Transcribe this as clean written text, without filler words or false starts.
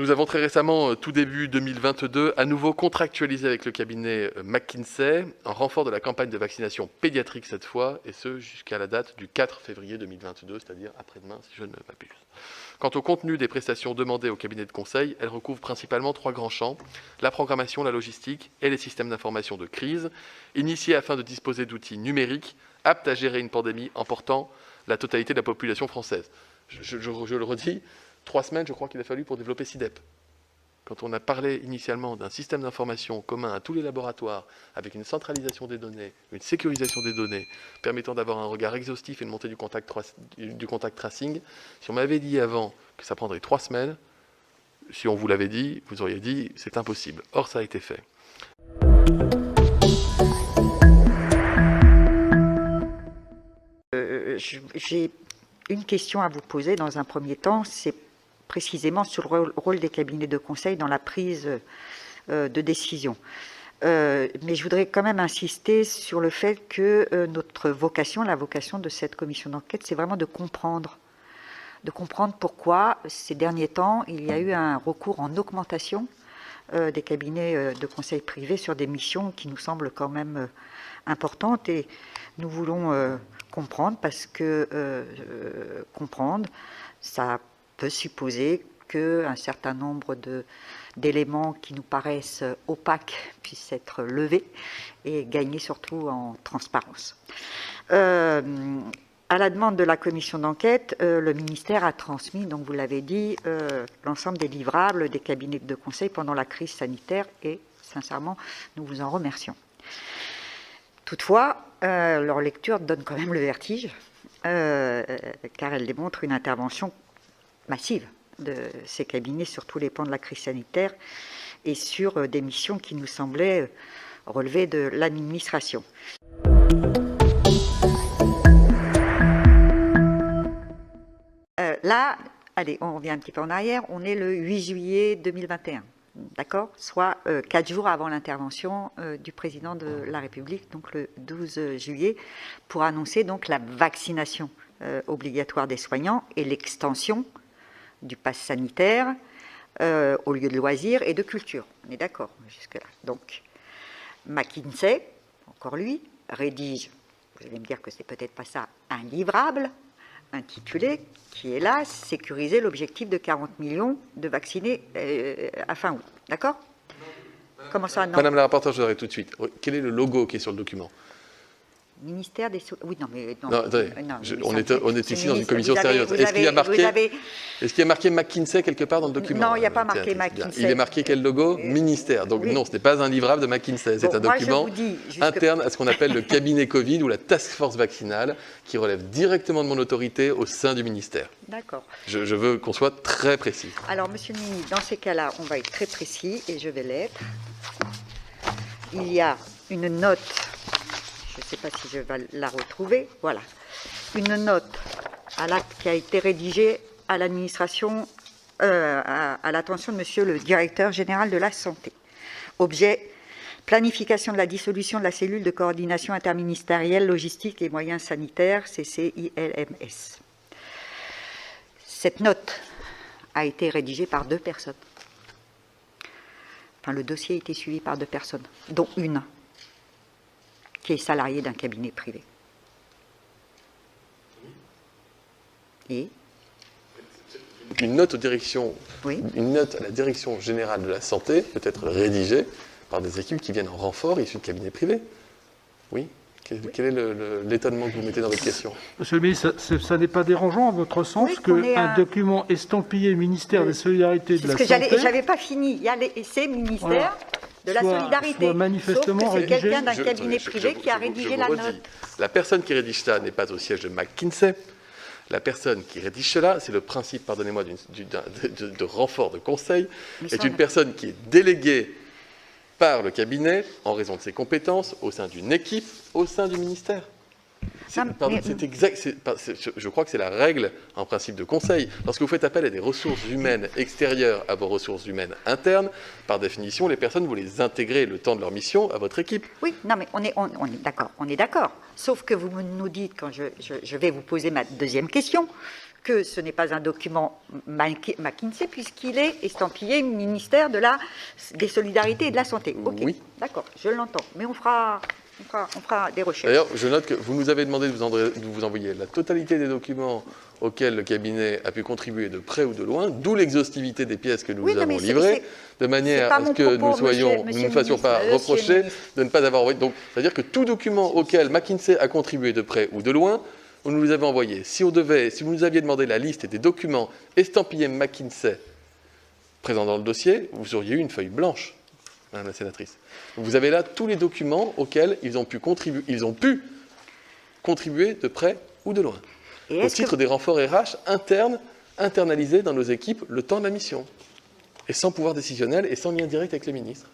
Nous avons très récemment, tout début 2022, à nouveau contractualisé avec le cabinet McKinsey, en renfort de la campagne de vaccination pédiatrique cette fois, et ce jusqu'à la date du 4 février 2022, c'est-à-dire après-demain si je ne m'abuse. Quant au contenu des prestations demandées au cabinet de conseil, elles recouvrent principalement 3 grands champs: la programmation, la logistique et les systèmes d'information de crise, initiés afin de disposer d'outils numériques aptes à gérer une pandémie emportant la totalité de la population française. Je le redis, 3 semaines, je crois qu'il a fallu pour développer SIDEP. Quand on a parlé initialement d'un système d'information commun à tous les laboratoires, avec une centralisation des données, une sécurisation des données, permettant d'avoir un regard exhaustif et une montée du contact tracing, si on m'avait dit avant que ça prendrait 3 semaines, si on vous l'avait dit, vous auriez dit c'est impossible. Or, ça a été fait. J'ai une question à vous poser dans un premier temps, c'est précisément sur le rôle des cabinets de conseil dans la prise de décision. Mais je voudrais quand même insister sur le fait que notre vocation, la vocation de cette commission d'enquête, c'est vraiment de comprendre pourquoi ces derniers temps, il y a eu un recours en augmentation des cabinets de conseil privés sur des missions qui nous semblent quand même importantes, et nous voulons comprendre parce que comprendre, ça peut supposer qu'un certain nombre d'éléments qui nous paraissent opaques puissent être levés et gagner surtout en transparence. À la demande de la commission d'enquête, le ministère a transmis, donc vous l'avez dit, l'ensemble des livrables des cabinets de conseil pendant la crise sanitaire, et sincèrement, nous vous en remercions. Toutefois, leur lecture donne quand même le vertige, car elle démontre une intervention massive de ces cabinets sur tous les pans de la crise sanitaire et sur des missions qui nous semblaient relever de l'administration. Là, allez, on revient un petit peu en arrière, on est le 8 juillet 2021, d'accord, soit 4 jours avant l'intervention du président de la République, donc le 12 juillet, pour annoncer donc la vaccination obligatoire des soignants et l'extension du pass sanitaire aux lieux de loisirs et de culture. On est d'accord jusque-là. Donc, McKinsey, encore lui, rédige, vous allez me dire que c'est peut-être pas ça, un livrable intitulé, qui est là, sécuriser l'objectif de 40 millions de vaccinés à fin août. D'accord? Comment ça, non? Madame la rapporteure, je vous arrête tout de suite. Quel est le logo qui est sur le document? Ministère des... Oui, non, mais... Non, attendez, on est ici dans une commission sérieuse. Est-ce qu'il y a marqué McKinsey quelque part dans le document? Non, il n'y a pas marqué McKinsey. Il est marqué quel logo? Ministère. Donc non, ce n'est pas un livrable de McKinsey, c'est un document interne à ce qu'on appelle le cabinet Covid ou la task force vaccinale, qui relève directement de mon autorité au sein du ministère. D'accord. Je veux qu'on soit très précis. Alors, monsieur le ministre, dans ces cas-là, on va être très précis, et je vais l'être. Il y a une note... Je ne sais pas si je vais la retrouver, voilà. Une note qui a été rédigée à l'administration, à l'attention de monsieur le directeur général de la santé. Objet, planification de la dissolution de la cellule de coordination interministérielle, logistique et moyens sanitaires, CCILMS. Cette note a été rédigée par 2 personnes. Enfin, le dossier a été suivi par 2 personnes, dont une qui est salarié d'un cabinet privé. Et une note aux directions, oui. Une note à la direction générale de la santé peut être rédigée par des équipes qui viennent en renfort issues de cabinets privés. Oui. Quel est l'étonnement que vous mettez dans votre question? Monsieur le ministre, ça n'est pas dérangeant à votre sens qu'un document estampillé ministère des Solidarités de la Santé... Je n'avais pas fini. Il y a ces ministères de la Solidarité. Soit manifestement sauf que c'est quelqu'un d'un cabinet privé qui a rédigé la note. La personne qui rédige ça n'est pas au siège de McKinsey. La personne qui rédige cela, c'est le principe, pardonnez-moi, de renfort de conseil, est une personne qui est déléguée par le cabinet, en raison de ses compétences, au sein d'une équipe, au sein du ministère. Je crois que c'est la règle en principe de conseil. Lorsque vous faites appel à des ressources humaines extérieures à vos ressources humaines internes, par définition, les personnes, vous les intégrez le temps de leur mission à votre équipe. Oui, non, mais on est d'accord. Sauf que vous nous dites, quand je vais vous poser ma deuxième question, que ce n'est pas un document McKinsey, puisqu'il est estampillé ministère des Solidarités et de la Santé. Ok, Oui. d'accord, je l'entends. Mais on fera des recherches. D'ailleurs, je note que vous nous avez demandé de vous envoyer la totalité des documents auxquels le cabinet a pu contribuer de près ou de loin, d'où l'exhaustivité des pièces que nous vous avons livrées, de manière à ce que nous ne fassions pas reprocher de ne pas avoir envoyé. Donc, c'est-à-dire que tout document auquel McKinsey a contribué de près ou de loin, vous nous les avez envoyés. Si vous nous aviez demandé la liste des documents estampillés McKinsey présents dans le dossier, vous auriez eu une feuille blanche, Madame la sénatrice. Vous avez là tous les documents auxquels ils ont pu contribuer de près ou de loin, au titre des renforts RH internalisés dans nos équipes le temps de la mission, et sans pouvoir décisionnel et sans lien direct avec les ministres.